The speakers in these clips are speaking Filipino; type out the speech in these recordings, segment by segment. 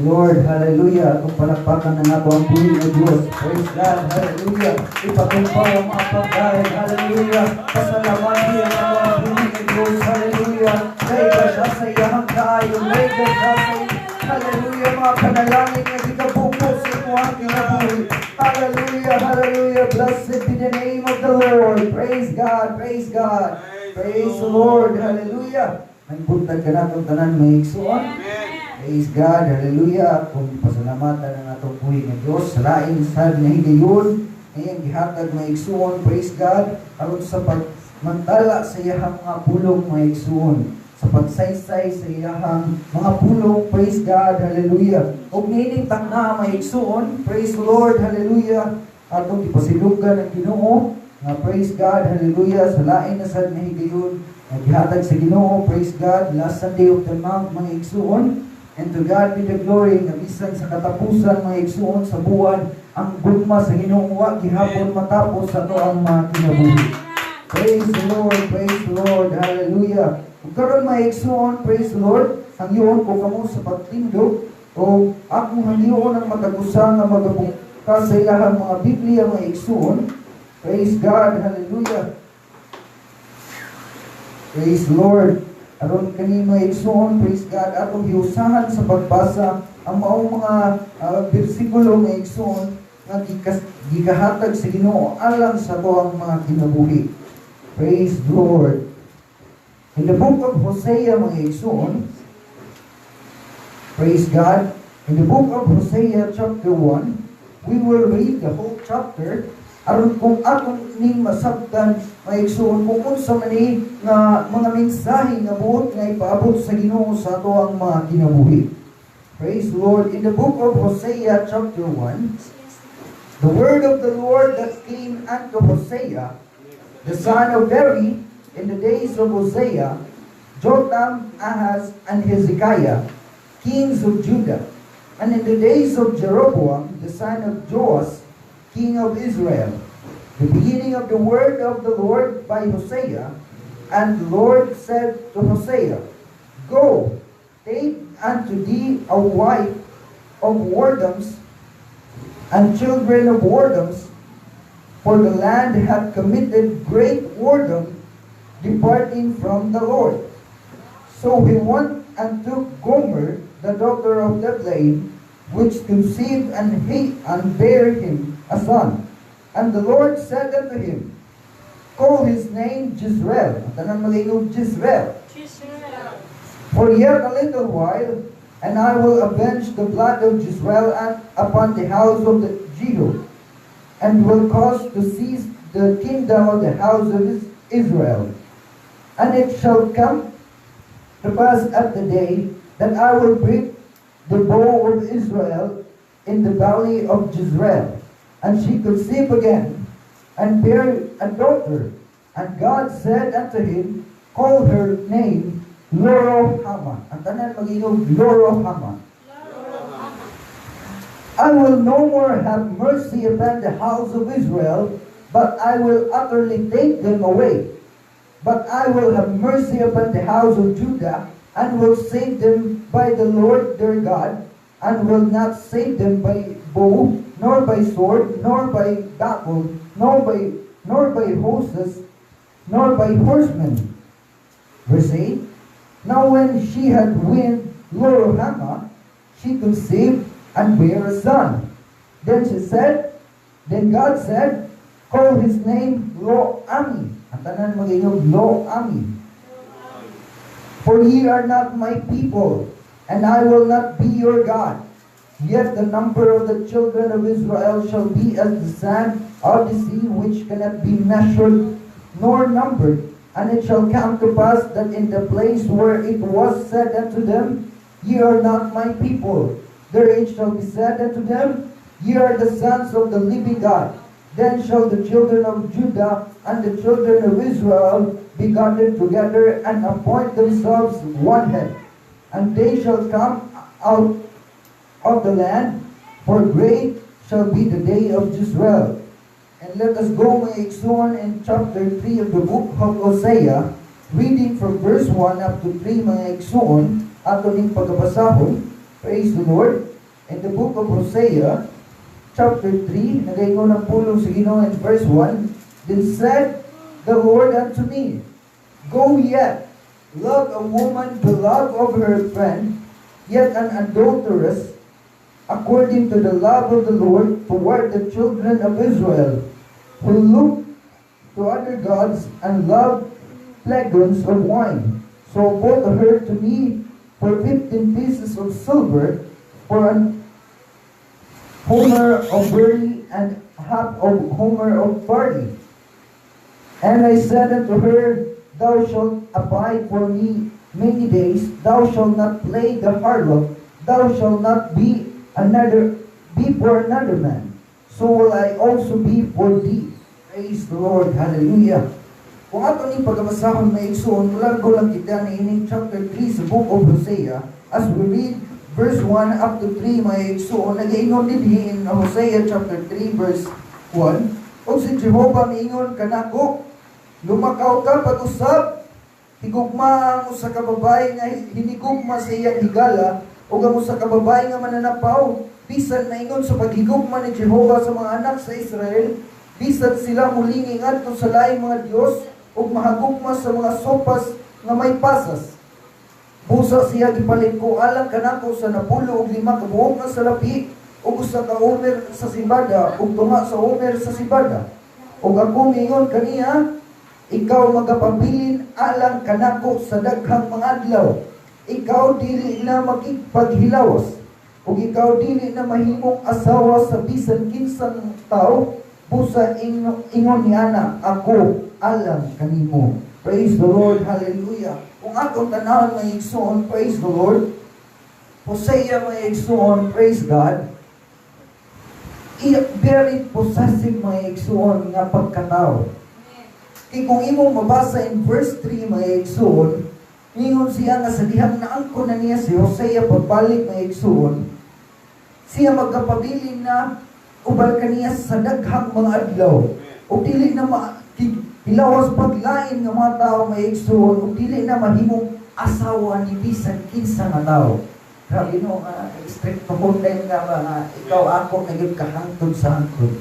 Lord, hallelujah. Kung palakpakan na nga po ang puwing ng Diyos. Praise God, hallelujah. Ipatumpaw ang mga pagkain, hallelujah. Pasalamati ang mga puwing ng Diyos, hallelujah. Dahil ka siya sa iyahang kayo, dahil ka siya sa hallelujah, mga panalangin na ikabupo sa iyong kinabuhi. Hallelujah, hallelujah. Blessed be the name of the Lord. Praise God, praise God. Praise the Lord, hallelujah. Nagbuntag ka na itong tanan may iksuan. Praise God, hallelujah. Kung pasalamatan ang atong buhay ng Diyos, salain sa na higayon, ngayon gihatag may iksuon, praise God, aron sa pagmantala sa iyahang mga pulong may iksuon, sa pagsaysay sa iyahang mga pulong, praise God, hallelujah. Kung ninintak na may iksuon, praise the Lord, hallelujah. Atong ipasilugan ng Ginoo, praise God, hallelujah, salain na sa na higayon, naghihatag sa Ginoo, praise God, last Sunday of the month, mga iksuon. And to God be the glory, nga bisan sa katapusan mga igsuon sa buwan, ang gugma sa Ginoo gihapon matapos sa to ang mga kinabuhi. Praise the Lord, hallelujah. Kung karon mga igsuon, praise the Lord, ang iyon ko kamo sa pagtindog, o akong hangiyon ang matagusan na magabungka sa ilahang mga Biblia mga igsuon. Praise God, hallelujah. Praise the Lord. Aron kani mga igsoon, praise God, atong hiusahan sa pagbasa ang maong mga bersikulo mga igsoon nga gikahatag sa Ginoo alang sa to ang mga kinabuhi. Praise the Lord. In the book of Hosea mga igsoon, praise God, in the book of Hosea chapter 1, we will read the whole chapter aron kung atong ning masabtan may igsoon kung unsa man ni nga mga mensahe nga buot nga ipaabot sa Ginoo sa ato ang mga kinabuhi. Praise the Lord. In the book of Hosea chapter 1, the word of the Lord that came unto Hosea, the son of Beri, in the days of Hosea, Jotham, Ahaz, and Hezekiah, kings of Judah, and in the days of Jeroboam, the son of Joash, king of Israel, the beginning of the word of the Lord by Hosea. And the Lord said to Hosea, Go, take unto thee a wife of whoredoms and children of whoredoms, for the land hath committed great whoredom, departing from the Lord. So he went and took Gomer, the daughter of Diblaim, which conceived and bare him a son. And the Lord said unto him, Call his name Jezreel. Tanan malingog Jezreel. For yet a little while, and I will avenge the blood of Jezreel upon the house of Jehu, and will cause to cease the kingdom of the house of Israel. And it shall come to pass at the day that I will break the bow of Israel in the valley of Jezreel. And she conceived again, and bare a daughter. And God said unto him, Call her name Lo-ruhamah. Ang tanan mag-inog, Lo-ruhamah. I will no more have mercy upon the house of Israel, but I will utterly take them away. But I will have mercy upon the house of Judah, and will save them by the Lord their God, and will not save them by bow, nor by sword, nor by battle, nor by horses, nor by horsemen. Verse 8, Now when she had weaned Lo-ruhamah, she conceived and bare a son. Then God said, Call his name Lo-ami. Ang tanan mag-inog, Lo-ami. For ye are not my people, and I will not be your God. Yet the number of the children of Israel shall be as the sand of the sea, which cannot be measured nor numbered. And it shall come to pass that in the place where it was said unto them, Ye are not my people, there it shall be said unto them, Ye are the sons of the living God. Then shall the children of Judah and the children of Israel be gathered together, and appoint themselves one head. And they shall come out of the land, for great shall be the day of Jezreel. And let us go mga igsoon in chapter 3 of the book of Hosea, reading from verse 1 up to 3 mga igsoon, ato ning pagbabasahon. Praise the Lord. In the book of Hosea, chapter 3, nagaingon ang pulong sa Ginoo in verse 1, then said the Lord unto me, go yet, love a woman beloved of her friend, yet an adulteress, according to the love of the Lord toward the children of Israel, who look to other gods and love flagons of wine. So bought her to me for 15 pieces of silver, for an homer of barley and half of homer of barley. And I said unto her, thou shalt abide for me many days, thou shalt not play the harlot, thou shalt not be for another man. So will I also be for thee. Praise the Lord. Hallelujah. Kung ato ni pagabasahon na igsoon, mulago lang kita na ining chapter 3 sa book of Hosea, as we read verse 1 up to 3 may igsoon, nag-iingon din in Hosea chapter 3 verse 1, o si Jehovah miingon kanako, lumakaw ka pag-usab, higugma ang usa ka babae nga hinigugma sa iyang higala, o ang usa ka babae nga mananapaw, bisan naingon sa paghigugma ni Jehovah sa mga anak sa Israel, bisan sila muling ngadto sa laing mga Dios, ug mahagugma sa mga sopas nga may pasas. Busa siya gipalit ko alang kanako sa 15 ka buok nga salapi, ug usa ka omer sa sibada, ug tunga sa omer sa sibada. Ug ako mingon kaniya, ikaw magapabilin alang kanako sa daghang mga adlaw. Ikaw dili na makipaghilawas, ug ikaw dili na mahimong asawa sa bisan kinsang tao. Busa ingon ni ana, ako alam kanimo. Praise the Lord. Hallelujah. Kung atong tanawon may igsoon, praise the Lord. Hosea may igsoon, praise God. Very possessive may igsoon nga pagkatao. Kaya kung imong mabasa in verse 3 may igsoon, ingon siya nga sa dihang naangko na niya si Hosea pagbalik may igsoon, siya magkapabilin na ubal kaniya sa daghang mga adlaw. O dili na hilawas paglain ng mga tao may igsoon, o dili na mahimong asawa ni bisan kinsa nga tao. Grabe no, stricto content nga mga ikaw ako naging kahangtod sa hangtod.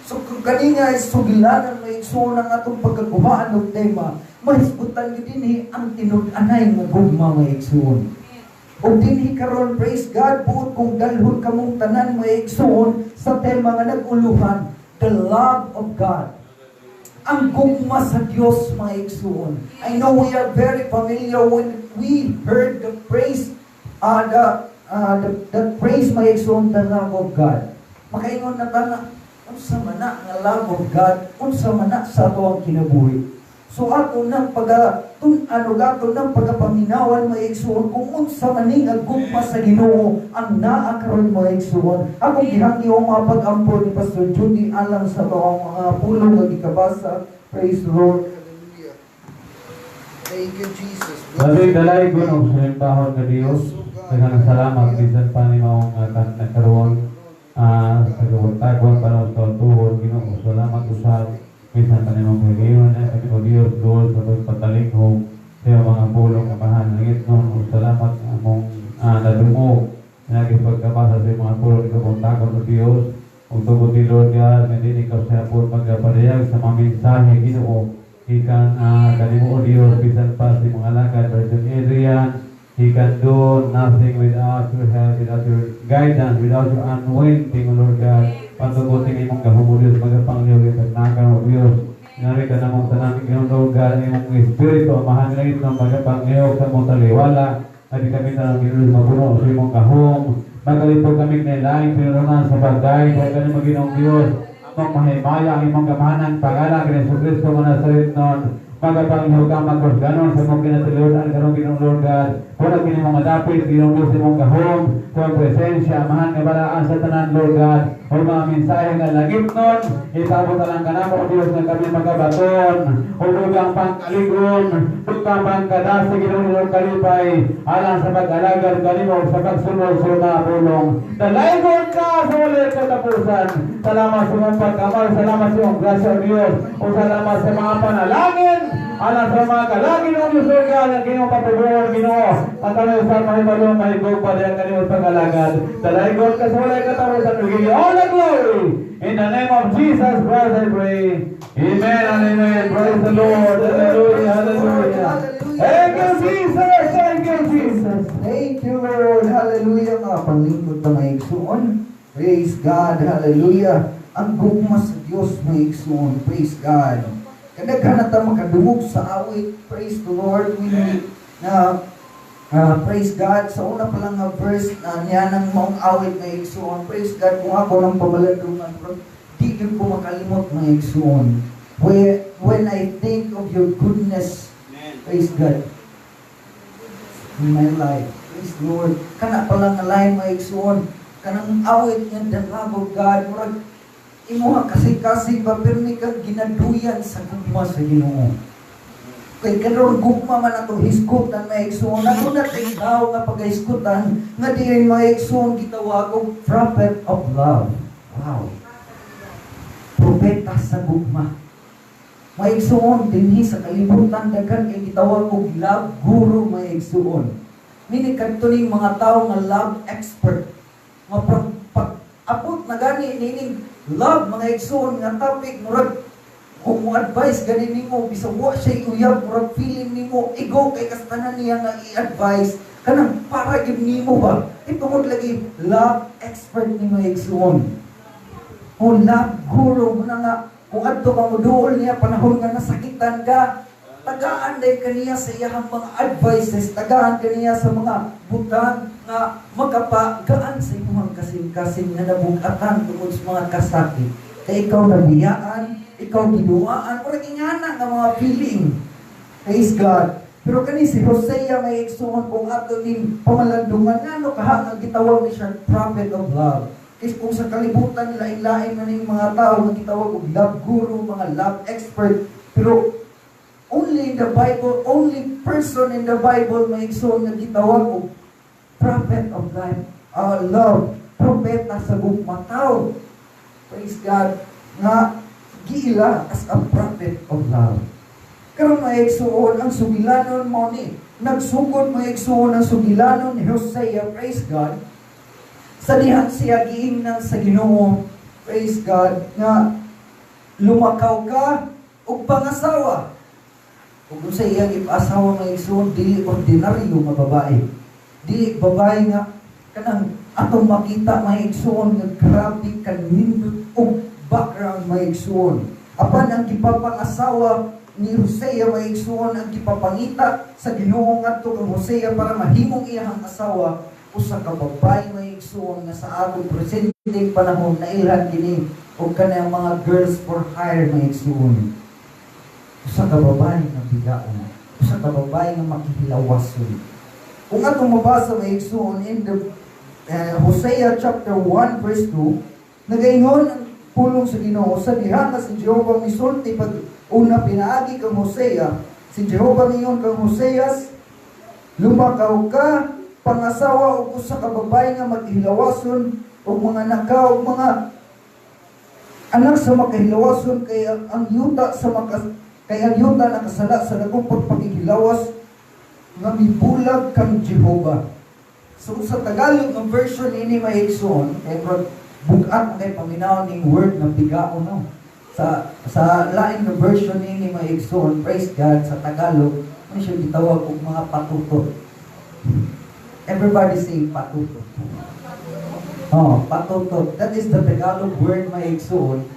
So kung kanina sugilanan may igsoon ang atong pagkagumaan ng tema, mahisgutan nyo din ang tinud-anay ng gugma may igsoon. O dinhi karon, praise God, buot kung dalhon kamong tanan may igsoon sa tema nga nag-uluhan, the love of God. Ang gugma sa Dios may igsoon. I know we are very familiar when we heard the praise, the praise may igsoon, the love of God. Makaingon na tanga, unsa man na nga love of God, unsa man na sa ato ang kinabuhi. So ato nang gato nang pagapaminawan mga igsoon kung unsa maning agugma sa Ginoo ang naa karon mga igsoon. Akong gihangyo ang mga pag-ampon ni Pastor Judy alang sa mga pulong nga gikabasa. Praise the Lord. Hallelujah. Thank you Jesus. Dalay ko ng sulimpahon ka Diyos. Daghang salamat bisan pa ni mao nga nagkaroon sa kawagtagon para sa tuhod Ginoo. Salamat usab bisan pa nimong paghiyon sa Ginoo Dios Lord sa pagpatalinghog sa mga pulong kapahan langit noon. Salamat among nadungog naging pagkabasa sa mga pulong ni kabuntagon ng Dios. Ug tungod ni Lord God, nga din ikaw sa po magpapadayag sa mga mensahe Ginoo ikan kanimo o Dios bisan pa sa mga lakad Virgin Adrian ikan doon nothing without your help, without your guidance, without your anointing, O Lord God. Patugutin imong gahom Dios magapangliw sa nakaw Dios. Ngari ka namong tanang Ginoo Lord God, imong espiritu amahan langit ng magapangliw sa mong taliwala. Adi kami tanang Ginoo mapuno sa imong gahom. Magalipod kami na laing pinunan sa bagay, kaya kami mag-Ginoong Diyos, among mahimaya ang imong gamahanan, pangalan ni Yesu Cristo mga salit nun, magapanghiho ka magkosganon sa mong kinatiliwaan karong Ginoong Lord God, kung nagpili mong madapit, Ginoong Diyos imong gahom, kung presensya, amahan nga balaan sa tanan Lord God, o mga mensahe nga lagip nun, itabot lang ka na mo Diyos na kami magabaton, o dugang pangkaligon, dugang pangkadasi Ginoong Lord kalipay, alang sa pag-alagad kanimo sa pagsunod sa mga pulong. Dalaygon ka sa ulit katapusan. Salamat sa mga pagkamay, salamat sa iyong grasya o Diyos, o salamat sa mga panalangin, alam sa mga kalagin ng Diyos o God, ang kanyang patubuhan, Ginoo. At kami sa mahibalong mahigog pa rin ang kanyang pag-alagad. Talagot ka sa ulit katapusan, we give you all the glory. In the name of Jesus Christ I pray. Amen and amen. Praise the Lord. Hallelujah, hallelujah. Thank you, Jesus. Thank you, Jesus. Thank you, Lord. Hallelujah. Mga panglingkod na may igsuon. Praise God. Hallelujah. Ang gugma sa Diyos may igsuon. Praise God. Kadaghan na tayo makadumog sa awit. Praise the Lord. We need na praise God. Sa una pa lang nga verse na niya ng maong awit may igsuon. Praise God. Kung ako ng pamalandungan, di ko makalimot may igsuon. When I think of your goodness, praise God, in my life. Praise the Lord. Kana palang alay maigsuon. Kanang awit nga the love of God. Murag imuha kasi ba pirmi kang ginaduyan sa gugma sa Ginoo. Kay karon gugma man atong hisgutan maigsuon. Ako na tingdaw nga pagahisgutan nga di maigsuon gitawag og prophet of love. Wow. Propeta sa gugma. Maigsuon dinhi sa kalibutan daghan kay gitawag og love guru maigsuon. Nini kadtuning mga tawo nga love expert. Nga pag-abot na gani nining love mga igsuon nga topic murag kung mo advice gani nimo bisan wa siya uyab murag feeling nimo ego kay kastanan niya nga i-advise kanang para gyud nimo ba itungod lagi love expert ni maigsuon. O love guru mo na nga kung adto ka mo duol niya panahon nga nasakitan ka, tagaan day kaniya sa iyang mga advices, tagaan kaniya sa mga butang nga makapagaan sa imong kasing-kasing nga nabugatan tungod sa mga kasakit. Kaya ikaw nabiyaan, ikaw gidumaan, murag ingana nga mga feeling. Praise God. Pero kani si Hosea may igsuon kung ato ning pamalandungan ngano kaha nga gitawag ni siya prophet of love. Kasi kung sa kalibutan, lain-lain na ng mga tao na gitawag og love guru, mga love expert, pero only in the Bible, only person in the Bible may igsoon na gitawag og prophet of love, propeta sa gugma tao. Praise God, nga giila as a prophet of love. Karon may igsoon ang sugilanon mo ni, nagsugod may igsoon ang sugilanon ni Hosea, praise God, sa dihan siya giingnan sa Ginoo, praise God, nga lumakaw ka og pangasawa. Ug sa iyang ipasawa nga igsoon dili ordinaryo nga babae. Dili babae nga kanang atong makita maigsoon nga grabe kanindot og background maigsoon. Apan ang gipapangasawa ni Hosea maigsoon ang gipapangita sa Ginoo ngadto kang Hosea para mahimong iyang asawa usa ka babae maigsoon nga sa atong presenteng panahon na ilhan kini og kanang mga girls for hire maigsoon. Usa ka babae nga bigaon, usa ka babae nga makihilawason. Kung atong mabasa maigsoon in the Hosea chapter 1 verse 2, nagaingon ang pulong sa Ginoo sa diha nga si Jehova misulti pag una pinaagi kang Hosea, si Jehova mingon kang Hoseas, lumakaw ka pangasawa o usa ka babae nga maghilawason o mga nakaw o mga anak sa makahilawason kay ang yuta sa kay ang yuta nakasala sa dagong pagpaghilawas nga mibulag kang Jehova. So sa Tagalog ng version ini maigsoon kay bugat kay paminaw ning word nga bigaon no. Sa lain nga version ini maigsoon, praise God, sa Tagalog may siya gitawag og mga patutot. Everybody say patutot. Oh, patutot. That is the Tagalog word maigsoon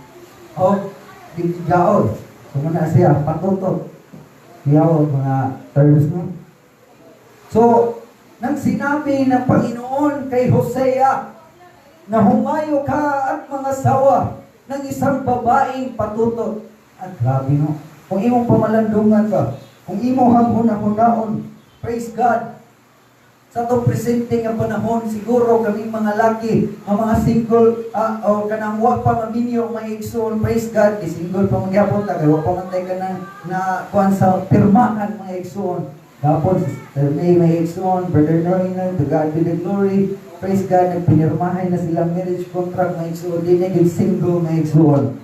of bigaon. So muna siya, patutot. Bigaon mga terms no. So, nang sinabi ng Panginoon kay Hosea na humayo ka at mga sawa ng isang babaeng patutot. At grabe no. Kung imong pamalandungan ka, kung imong hanguna-hunaon, praise God, sa itong presenting ang panahon, siguro kaming mga laki, ang mga single, o kanang wa pa maminyo, may igsoon, praise God, di single pa magyapon, tagawa pa mantay ka na kuhan sa pirmahan, mga igsoon. Tapos, may igsoon, Brother Noynan, to God be the glory. Praise God, nagpinirmahay na silang marriage contract, may igsoon, di na single, may igsoon.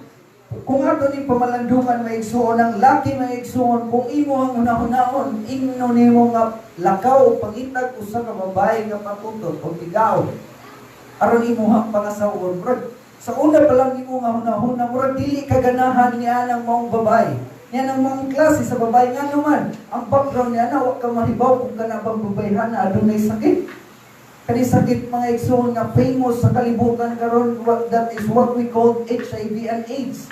Kung ato ni pamalandungan, may igsoon, ang laki may igsoon, kung imo ang unahunahon, ino ni mo nga lakaw, pangitag, usa ka babae nga patutot, o tigaw. Aron imo ang pangasawon, sa una pa lang imo nga hunahuna, murag dili kaganahan niya ng maong babae. Yan ang mga klase sa babae nga naman. Ang background niya na, huwag ka mahibaw kung ka na bang babayhan na adunay sakit. Kani sakit mga igsoon nga famous sa kalibutan karon, that is what we call HIV and AIDS.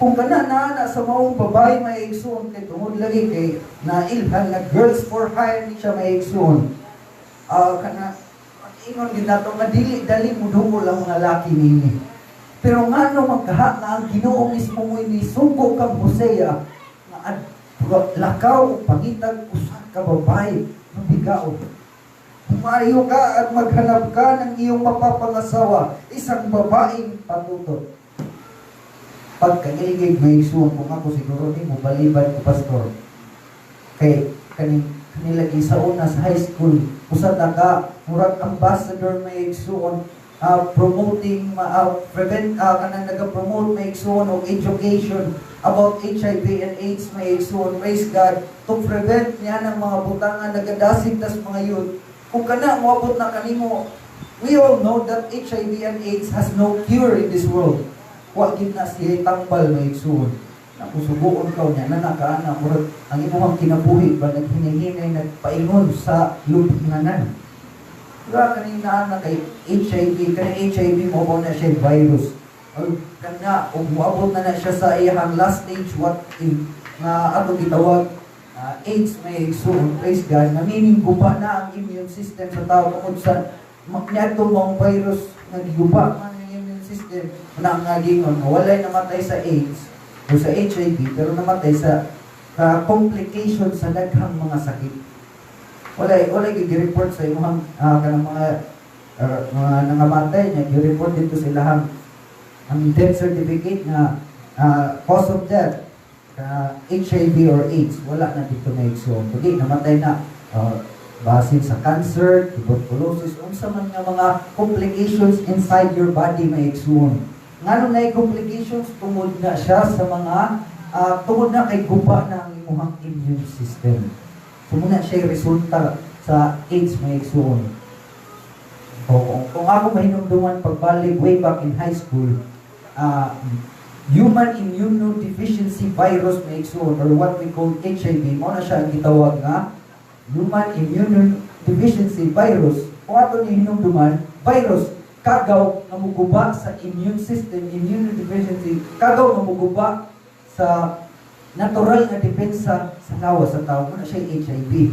Kung ka na sa maong babae may igsoon, kay tungod lagi kay nailhan na girls for hire ni siya may igsoon. Ingon ginato nga dili-dali mo dungol ang mga laki nini. Pero nga no magkaha na ang Ginoo mismo mo ini sugo kang Hosea nga lakaw pangitag usa ka babae mabigaw. Pumayo ka at maghanap ka ng iyong mapapangasawa, isang babaeng patutot. Pagkangigig may isuon, kung ako siguro ni mo balibad ko pastor. Kay kanilagi sa una sa high school, usad na ka murag ambassador may isuon, promoting, kanang nag-promote may igsoon of education about HIV and AIDS may igsoon, praise God, to prevent niya ng mga butangan nagadasig tas mga youth. Kung kana, moabot na kanimo, we all know that HIV and AIDS has no cure in this world. Huwag yun na siya tambal may igsoon. Nakusubuon ka niya, nanakaana, murag, ang imuhang kinabuhi ba, naghinahinay, nagpaingon sa lubinganan. Kaya kanina na kay HIV, kaya HIV mo na siya virus. O kanya, umabot na siya sa iyang last stage, what in, ato gitawag, AIDS may igsoon, praise God, na meaning guba na ang immune system sa tao tungkol sa niyato mong virus na giguba ang immune system na nga gingon, walay namatay sa AIDS o sa HIV, pero namatay sa complications sa daghang mga sakit. Wala gi-report sa imong kanang mga nangamatay niya, gi-report dito sa ilahang ang death certificate na cause of death HIV or AIDS, wala na dito na igsoon. Kundi namatay na basin sa cancer, tuberculosis, unsa man nga mga complications inside your body may igsoon. Ngano na complications tungod na siya sa mga tungod na kay guba na ang imong immune system. Muna siya resulta sa AIDS may igsoon. Kung ako mahinumduman pagbalik way back in high school, human immunodeficiency virus may igsoon, or what we call HIV, mo na siya ang gitawag nga human immunodeficiency virus. Kung ato ni hinumduman, virus, kagaw na muguba sa immune system, immunodeficiency, kagaw na muguba sa natural nga depensa sa lawas sa tao, muna siya HIV.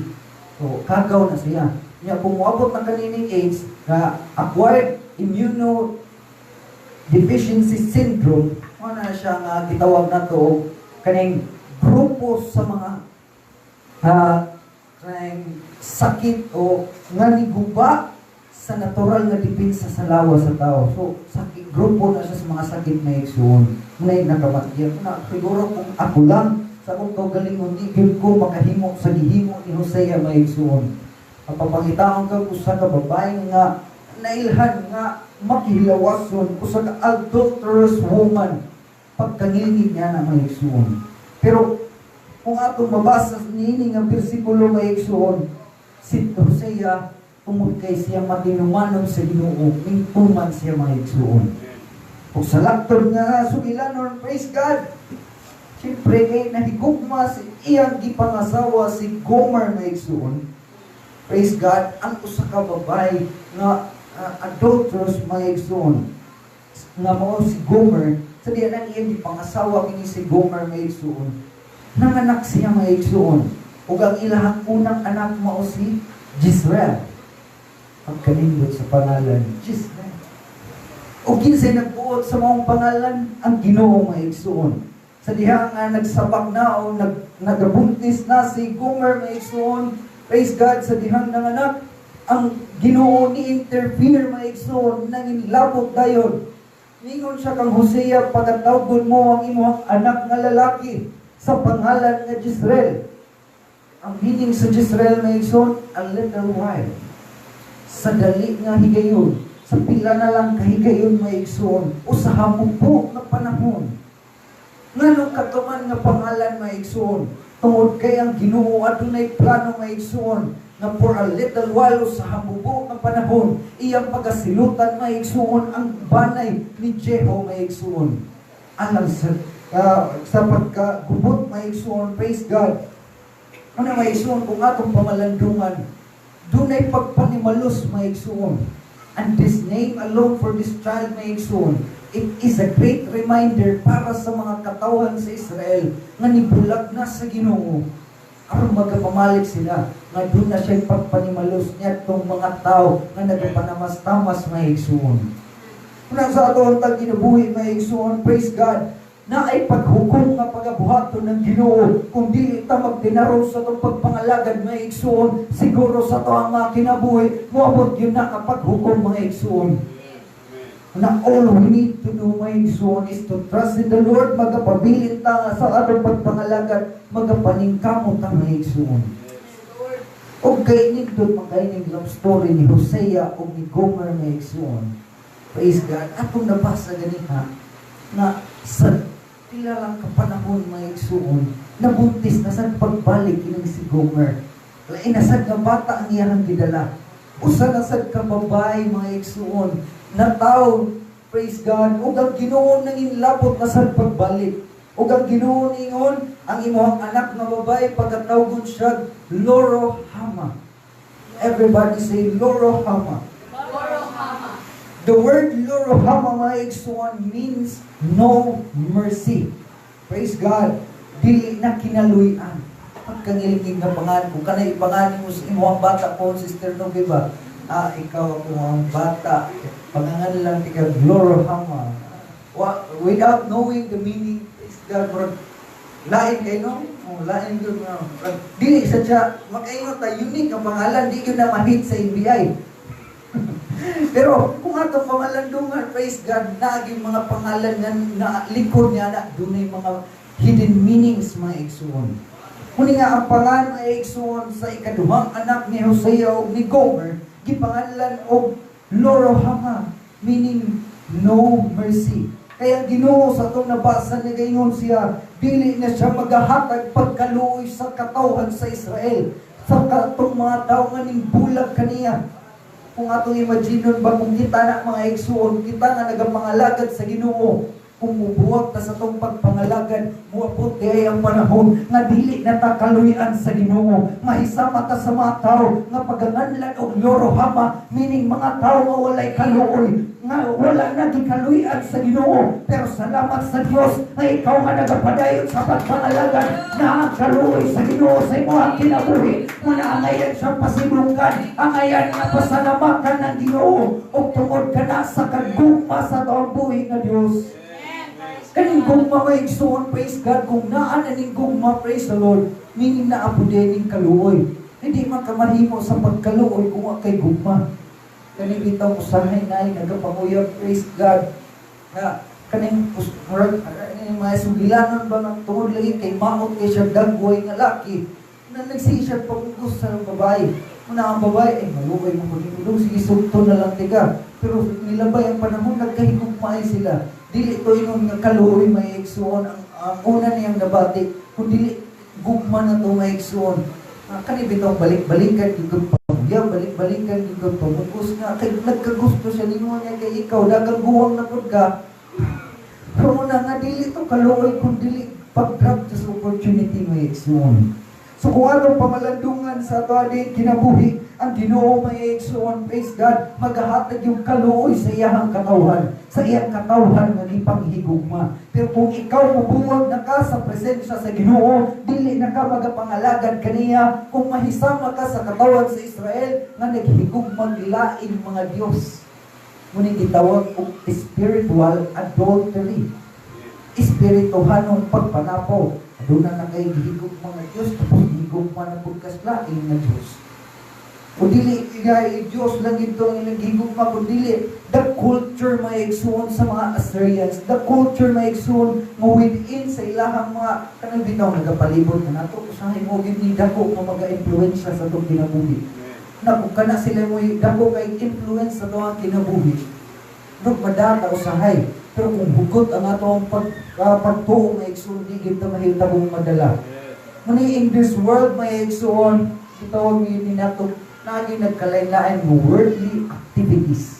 So, kagaw na siya. Kaya kung muabot na kanining AIDS, na acquired immunodeficiency syndrome, muna siya nga gitawag na to, kaning grupo sa mga sakit o nga niguba sa natural nga depensa sa lawas sa tao. So, sakit, grupo na siya sa mga sakit na igsoon. Muna yung nakamatyan. Siguro kung ako lang, sa kong kaugalingon, di ko makahimo sa gihimo ni Hosea may igsoon. Papangitaon ka kung sa kababae nga nailhan nga makihilawason kung sa adulterous woman pagkangilid niya na may igsoon. Pero kung atong mabasa nini nga bersikulo may igsoon, si Hosea tungod kay siya matinumanon sa Ginoo, mintuman siya may igsoon. Kung sa lakton nga sugilanon, praise God, siyempre kay nahigugma si iyang gipangasawa si Gomer na igsoon. Praise God, ang usa ka babae nga adulterous mga igsoon. Nga mao si Gomer, sa diyan ang iyang gipangasawa kini si Gomer mga igsoon. Nanganak siya mga igsoon. Ug ang ilahang unang anak mao si Jezreel. Ang kanindot sa pangalan, Jezreel. O kinsay nagbuot sa maong pangalan, ang Ginoo mga igsoon. Sa diha nga nagsabak na o nagabuntis na si Gomer may igsoon, praise God, sa dihang nanganak, ang Ginoo ni interfere may igsoon, nanginlabot dayon. Ningon siya kang Hosea, pagatawgon mo ang imong anak nga lalaki sa pangalan nga Jezreel. ang meaning sa Jezreel na igsoon, a little while. Sa dali nga higayon, sa pila na lang kahigayon may igsoon, o sa hamupo na panahon. Nganong katuman nga pangalan may igsoon, tungod kay ang Ginoo adunay plano may igsoon, nga for a little while o sa hamubo nga panahon, iyang pagasilutan may igsoon ang banay ni Jeho may igsoon. Alang sa pagkagubot may igsoon, praise God. Ano may igsoon kung atong pamalandungan, dunay pagpanimalos may igsoon. And this name alone for this child may igsoon, it is a great reminder para sa mga katawhan sa Israel nga nibulag na sa Ginoo aron magapamalig sila nga doon na siya pagpanimalos niya itong mga tao nga nagapanamas-tamas may igsoon. Kung sa ato ang tag-ginabuhi may igsoon, praise God, na ay paghukom nga pagabuhaton ng Ginoo kung di ita magdinaro sa itong pagpangalagad mga igsoon, siguro sa ito ang mga kinabuhi muabot yun na kapag hukom mga igsoon. Na all we need to do mga igsoon is to trust in the Lord, magapabilin ta sa atong pagpangalagad, magapaningkamot ang mga igsoon. O kainig doon magkainig love story ni Hosea o ni Gomer mga igsoon. Praise God. Atong nabasa ganita na sa pila lang kapanahon mga igsoon, nabuntis na sa pagbalik ilang si Gomer. Lain nasad nga bata ang iyang gidala. Usa nasad ka babae mga igsoon, na tao, praise God, ug ang Ginoo nang inlabot na sa pagbalik. Ug ang Ginoo ningon, ang imong anak nga babae pagkatawgon siya Lo-ruhamah. Everybody say Lo-ruhamah. The word Lo-ruhamah mga igsoon means no mercy. Praise God. Dili na kinaluyan. Pagkangilingig na pangalan ko, kanay pangalan mo sa imong bata po, Sister Novi ba? Ikaw ako ang bata. Pangangan lang tika Lo-ruhamah. Without knowing the meaning, praise God, lain kayo, no? Lain yun, dili sa siya, makaingot na unique ang pangalan, di yun na mahit sa NBI. Pero kung atong pamalandungan, praise God, naging mga pangalan na likod niya na dunay mga hidden meanings mga igsoon. Kuni nga ang pangalan ay igsoon sa ikaduhang anak ni Hosea o ni Gomer, gipangalan og Lo-ruhamah, meaning no mercy. Kaya Ginoo sa itong nabasa niya gayon siya, dili na siya maghahatag pagkaluoy sa katawhan sa Israel, sa katong mga tao nga ning bulag kaniya. Kung atong imaginon ba kung kita na mga igsoon, kita nga nagapangalagad sa Ginoo, kung mubuwag ta sa itong pagpangalagad, muapot di ang panahon nga dili na ta kaluyan sa Ginoo. Mahisama ta sa mga tao nga paganganlan og Lo-ruhamah, meaning mga tao nga walay kaluoy, nga wala na gikaluyan sa Ginoo. Pero salamat sa Dios nga ikaw nga nagapadayon sa pagpangalagad na ang kaluoy sa Ginoo sa imong kinabuhi. Muna angayan siyang pasimulungan, angayan nga pasalamatan ng Ginoo o tungod ka na sa kagugma sa taong buhi nga Dios. Kaning gugma mga igsoon, praise God, kung naan aning gugma, praise the Lord, meaning na apo dining kaluoy. Hindi makamahimo sa pagkaluoy kung kay gugma. Kaning bitaw usahay na nagapanguyab, praise God, na kaning mga sugilanon ba ng tungod lagi kay maot kay siya dagway nga laki na nagsisiyag pagugos sa babae. Muna ang babae, maluway mo magigulong, sige sugto na lang tiga. Pero nilabay ang panahon, nagkahigugmay sila. Dili ito yung kaluoy may igsoon. Ang una niyang nabati, kung dili gugma na ito may igsoon. Kanibitong balik-balikan yung pamilya, balik-balikan yung pamugos nga. Kaya nagkagusto siya, limo niya kay ikaw, dagang guwang na po ka. Pero una nga, dili ito kaluoy, kung dili pag-grab sa opportunity may igsoon. So kung anong pamalandungan sa ito adin kinabuhi, ang Ginoo may igsoon, praise God, maghahatag yung kaluoy sa iyang katawhan, sa iyang katawhan nga ipanghigugma. Pero kung ikaw mabuwag na ka sa presensya sa Ginoo, dili na ka magapangalagad kaniya, kung mahisama ka sa katawhan sa Israel, nga naghigugmang laing mga Diyos. Ngunit gitawag og spiritual adultery. Espirituhanong pagpanapo. Doon na kay higog mga Diyos, tapos higog man ang pagkaslaing na Diyos. O dili, Diyos lang ito ang naghigog pa, o dili, the culture culture maigsoon sa mga Assyrians, the culture maigsoon mo within sa ilahang mga kanang bitaw nagapalibot na nato sa himogin ni dako nga maga-impluwensya sa itong kinabuhi. Na kung kana sila mo dako kay influence sa itong kinabuhi, nung madata usahay. Pero kung hugot ang atong pagtuo maigsoon, di kita mahitabong madala. Muni in this world maigsoon, itawag ni nato naging nagkalain-lain ng worldly activities.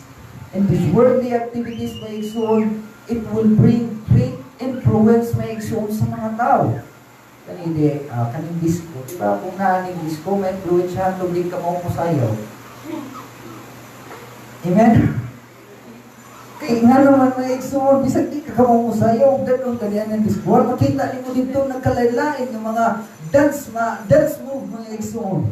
And these worldly activities maigsoon, it will bring great influence maigsoon sa mga tao. Kaning disco, diba? Kung naaning disco, may influensyahan nung di ka mo sayaw. Amen? Kaya nga naman maigsoon, bisag di ka mo sayaw, ganun ganyan ng disco. Makita niyo dito nagkalain-lain ng mga dance move maigsoon.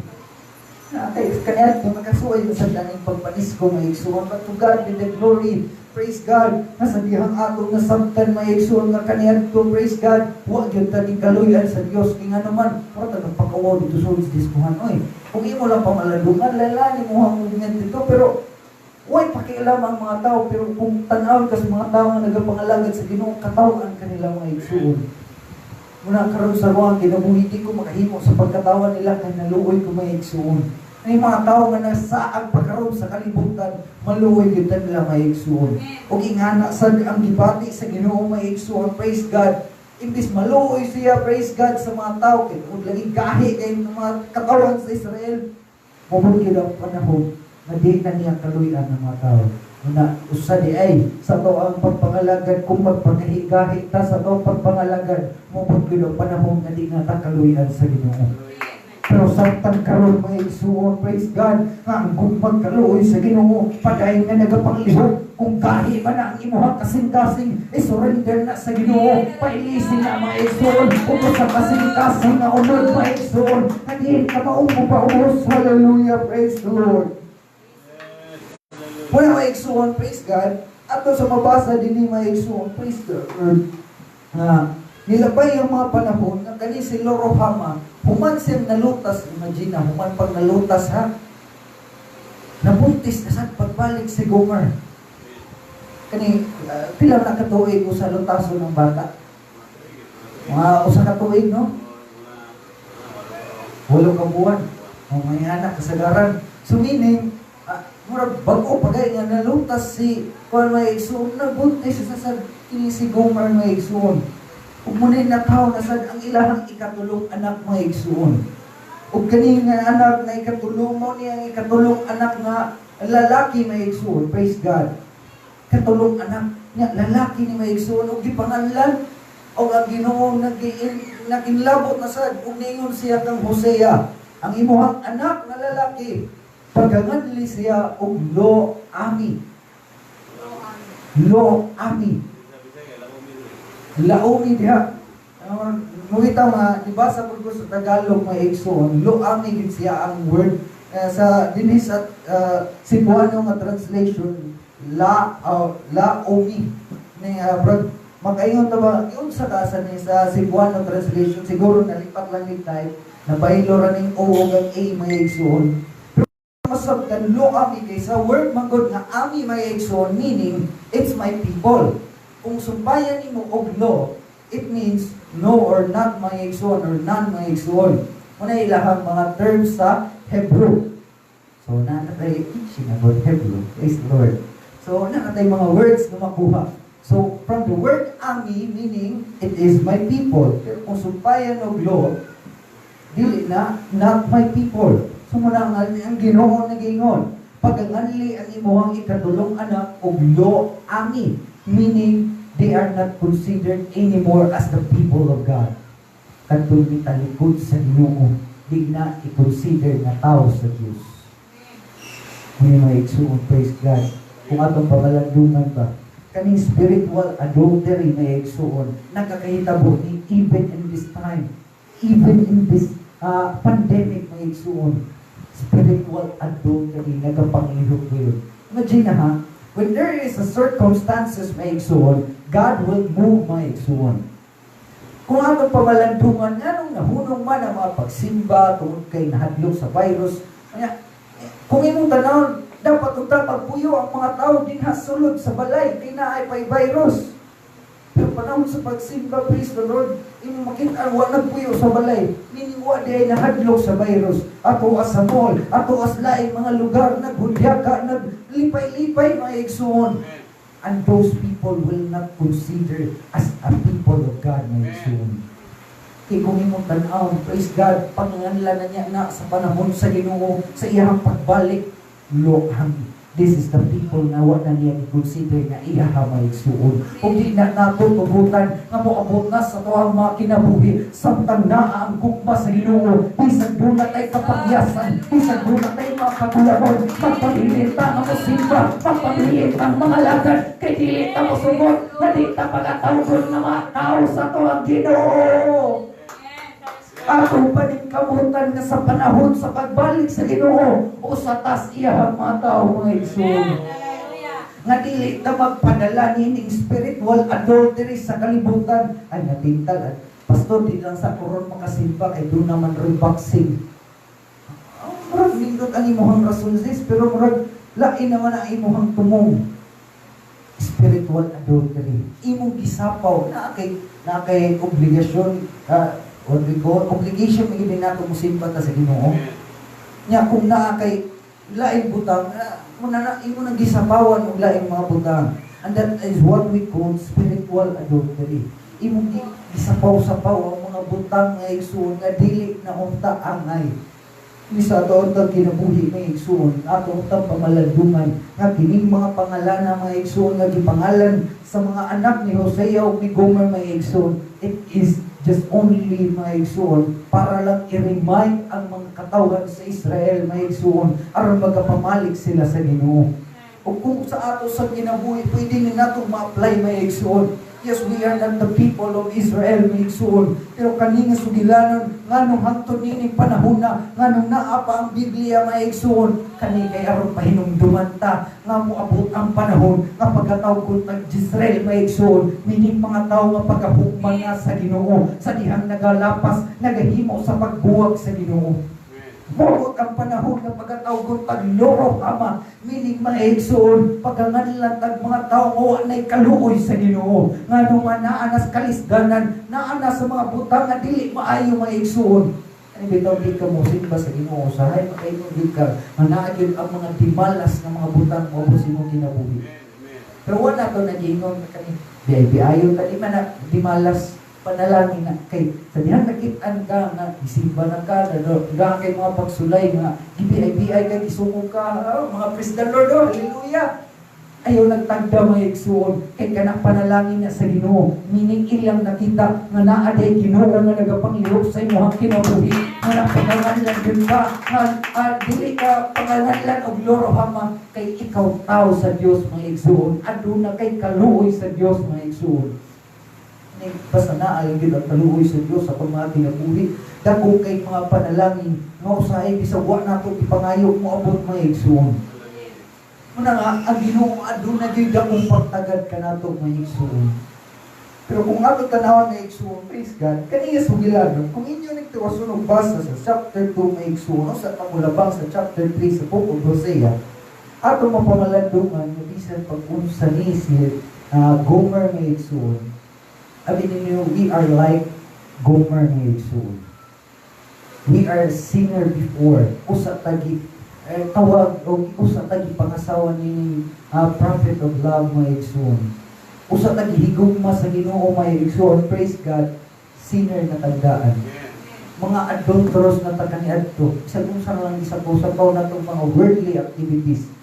Okay, kanya kung magkasuway sa daning pagpanisko maigsoon, but to God be the glory, praise God, nasa dihang atong nasabtan maigsoon nga kanya to, praise God, huwag yun tani kaluyan sa Diyos, kaya nga naman, para nagpakawaw dito sa diskuhan, oy, kung imo lang pamaladungan, lalani mo ang movement dito, pero, huwag pakialam ang mga tao, pero kung tanaw ka sa mga tao nga nagapangalagad sa Ginoo, katawan kanila maigsoon. Muna karon sa ruang kinabuhi, di ko makahimo sa pagkatawan nila kay naluoy ko maigsoon. May mga tao nga nasaag pagkaroon sa kalibutan, maluoy yun nila maigsoon. O ingana sa ang gibati sa Ginoo maigsoon, praise God. Imbis maluoy siya, praise God, sa mga tao, kaya kung lagi gahi kayo ng mga katawan sa Israel, mabukid ang panahon na di na niya kaluyan ng mga tao. Una, usa di ay, sa to ang pagpangalagad, kung magpagahigahi ta sa to pagpangalagad, mabukid ang panahon na di na takaluyan sa Ginoo. Pero samtang karon maigsoon, praise God, nga ang magkaluoy sa Ginoo, padayon nga nagapanglihok, kung gahi man ang imuhang kasing-kasing, surrender na sa Ginoo, pailisin na maigsoon, kung sa kasing-kasing na unod maigsoon, hindi ka maumpo pa umos, hallelujah, praise the Lord. Muna maigsoon, praise God, ato sa mabasa din ni maigsoon, praise the Lord, nilabay ang mga panahon na kani si Lorohama, human siyang nalutas, imagine na, human pag nalutas ha, nabuntis na sa pagbalik si Gomer. Kani, pila na katuig ko sa lutaso ng bata? Mga usa katuig, no? 8 ka buwan. O may anak, kasagaran. So meaning, murag bago pagay nga nalutas si Kuan maigsoon, nabuntis sa si Gomer maigsoon. Ug munay nataw na sad ang ilahang ikatulong anak maigsoon. Ug kani nga anak na ikatulong mo niya ang ikatulong anak nga lalaki maigsoon, praise God. Katulong anak niya lalaki ni maigsoon ug gipanganlan og ang Ginoo naginlabot na sad ug ningon siya kang Hosea, ang imuhang anak nga lalaki pagganganli siya og Lo-ami. Lo-ami. Laomi diha. Mungita nga, dibasa po ko sa Tagalog maigsoon, Lo-ami gid siya ang word sa dinhi sa Cebuano nga translation, Laomi. Ni makaingon ta ba yun sa kasa ni sa Cebuano translation, siguro nalipat lang ni type, nabaylo ra ning o ug ang a maigsoon. Masabtan Lo-ami kay sa word manggod nga ami maigsoon, meaning it's my people. Kung sumbayan nimo og law, it means no or not maigsoon or non maigsoon. Muna ilahang mga terms sa Hebrew. So nakatay sinagot Hebrew, praise the Lord. So nakatay mga words na makuha. So from the word ami, meaning it is my people. Pero kung sumbayan og law, dili na not my people. So muna ang Ginoo nagingon, pag-anli ang imuhang ikatulong anak og Lo-ami, meaning they are not considered anymore as the people of God. Katong gitalikod sa Ginoo, di na i-consider na tao sa Diyos. May maigsoon, praise God. Kung atong pamalandungan ba, kaning spiritual adultery maigsoon, nakakahitabo ni even in this time, even in this pandemic maigsoon, spiritual adultery nagapanglihok yun. Imagine ha, when there is a circumstances maigsoon, God will move maigsoon. Kung atong pamalandungan, anong nahunong man ang mga pagsimba tungod kay nahadlok sa virus, kung imong tanawon, Dapat unta pagpuyo ang mga tao din sulod sa balay, kay naay pay virus. Pero panahon sa pagsimba, praise the Lord, imo makita wa nagpuyo sa balay, meaning wa di ay nahadlok sa virus. Ato as sa mall, ato as laing mga lugar, naghudyaka, naglipay-lipay, mga igsuon. And those people will not consider as a people of God, mga igsuon. Kaya kung imong tanaw, praise God, panganganlan na niya na sa panahon sa Ginoo, sa iyang pagbalik, this is the people na wala niya i-consider na iyaha maigsuon. Kung di na nato tubutan, nga moabot na sa tuwang mga kinabuhi, samtang naa ang gugma sa Ginoo, bisag doon na tayo kapagyasan, bisag doon na tayo mga katularon, magpabilit ang mga simba, magpabilit ang mga lagad, kay dilit ang musugot, na di ta pagkatawgon na mga tao sa tuwang Ginoo. Ato pa din kamutan nga sa panahon sa pagbalik sa Ginoo o sa tas iya mga tao mga igsoon. Nga dili ta magpadala nining spiritual adultery sa kalibutan. Ay natintal. Pastor, di lang sa koron makasimba kay doon naman reboxing. Murag nindot ang imuhang rason sis, pero murag lain naman ang imuhang tumong. Spiritual adultery. Imong gisapaw na kay obligasyon, what we call obligation, magiging nato musimba ta sa Ginoo. Nya kung naa kay laing butang, muna na imo nang gisapawan og laing mga butang. And that is what we call spiritual adultery. Imo gisapaw-sapaw ang mga butang nga igsuon nga dili na unta angay. Ni sa ato untang kinabuhi nga igsuon, ato untang pamalandungan nga kining mga pangalan ng mga igsuon nga gipangalan sa mga anak ni Hosea ug ni Gomer mga igsuon. It is just only mga igsuon para lang i-remind ang mga katawan sa Israel mga igsuon aron magapamalig sila sa Ginoo. O kung sa ato sa kinabuhi pwede ni nato ma-apply mga igsuon. Yes, we are not the people of Israel mga igsuon, pero kani nga sugilanon nganong hangtod nini panahon na nganong naa pa ang Biblia mga igsuon, kani kay aron pahinumduman ta nga moabot ang panahon nga pagkatawgon tag Israel mga igsuon, mining mga tawo nga pagahugman nga sa Ginoo, sa dihang nagalapas nagahimo sa pagbuwag sa Ginoo. Moabot ang panahon nga pagkatawgon tag loro ama, mining mga igsuon, pagkanganlan tag mga tawo nga nay kaluoy sa Ginoo, nganong naa nas kalisganan, naa na sa mga butang nga dili maayo mga igsuon. Ani bitaw di ka mo simba sa Ginoo, sahay makaingon di ka manaagid ang mga dimalas nga mga butang mo sa imong kinabuhi. Pero wala to nagingon kani biay-biayon tadi man na dimalas panalangin na kay sa dihang nakit-an ka nga isimba na ka nga kay mga pagsulay nga gibiay-biay kay gisungog ka mga praise the Lord, hallelujah. Ayaw nagtagda mga igsuon kay kanang panalangin na sa Ginoo, meaning ilang nakita nga naa day Ginoo nga nagapanglihok sa imong kinabuhi, nga napangalanlan din ka nga dili ka pangalanlan og loro hama kay ikaw tao sa Dios mga igsuon, aduna kay kaluoy sa Dios mga igsuon. Basta naay gid ang kaluoy sa Dios sa mga kinabuhi, dako kay mga panalangin nga usahay bisag wa nato ipangayo moabot mga igsuon. Muna nga ang Ginoo aduna gyud dakong pagtagad kanato mga igsuon. Pero kung ato tanawon mga igsuon, praise God, kaniya sugilanon kung inyo nagtuwason og basa sa chapter 2 mga igsuon sa pamulabang sa chapter 3 sa book of Hosea, ato mapamalandungan nga bisan pag-unsa ni si Gomer mga igsuon. Abi ninyo, we are like Gomer mga igsuon. We are sinner before. Usa tagi tawag o usa tagi pangasawa ni prophet of love mga igsuon. Usa tagi higugma sa Ginoo mga igsuon. Praise God. Sinner na tagdaan. Mga adulterous na taganiadto. Isa kung saan lang isapaw-sapaw na itong mga worldly activities.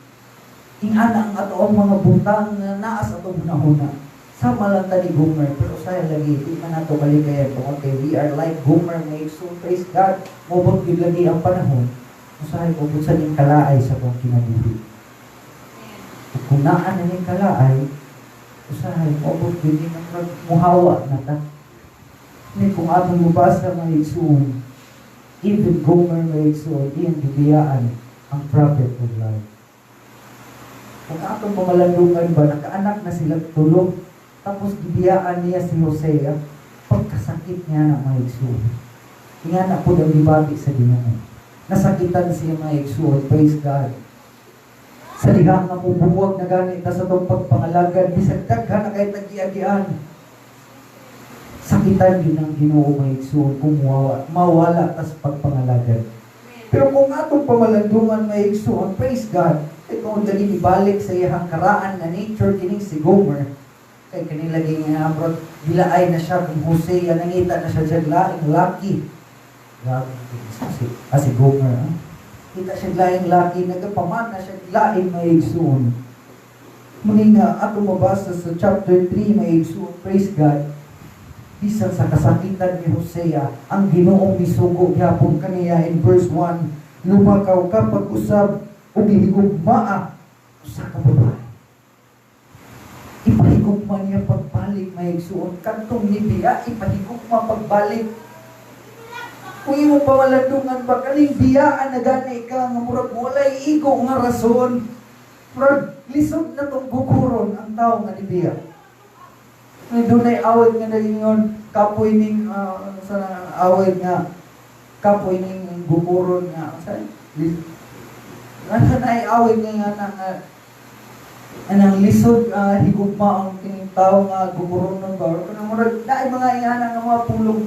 Ingana ang ato ang mga butang na naas atong hunahuna. Sama lang tani Gomer, pero saya lagi, di man nato kaligayan kung okay, we are like Gomer, make so praise God, mabot yun lagi ang panahon, usahay mabot sa ning kalaay sa kong kinabuhi. Kung naan na ning kalaay, usahay mabot yun din ang muhawa na ta. Hindi kung atong mubasa mga igsuon, even Gomer mga igsuon, iyang bibiyaan ang prophet of life. Kung atong pamalandungan ba, nakaanak na sila tulog, tapos gibiyaan niya si Hosea, pagkasakit niya ng mga igsuon. Nga na po ang libati sa Ginoo. Nasakitan siya mga igsuon, praise God. Sa diha nga mubuwag na ganita sa itong pagpangalagad, bisag daghan na kahit nag-iagian. Sakitan din ang Ginoo maigsoon kung mawala tas pagpangalagad. Pero kung atong pamalandungan maigsoon, praise God, itong dali ibalik sa iyang karaan na nature kining si Gomer, kay kanilagay nga abroad, bilaay na siya kung Hosea, nangita na siya dyan laing laki. Grabe, si Gomer, ha? Kita siya laing laki, nagapaman na siya laing maigsoon. Muli nga, ato mabasa sa chapter 3, maigsoon, praise God, bisan sa kasakitan ni Hosea, ang Ginoong misugo gyapon kaniya in verse 1, lumakaw ka pag-usab o gihigugmaa sa kababae. Ipahigugma niya pagbalik maigsuon, kantong nibiya, ipahigugma pagbalik. Kung imo pamalandungan ba, kaling biyaan na gani ka, nga murag walay igo nga rason, murag lisod na tong guguron ang tao nga nibiya. Doon ay awit nga nagingon, kapoy ning, sa awit nga, kapoy ning guguron nga, saan? Nasa na ay awit nga anang lisod, higugma ang kining tao nga guguron ng bawal. Kung murag, dahil mga ingana nga mga pulong,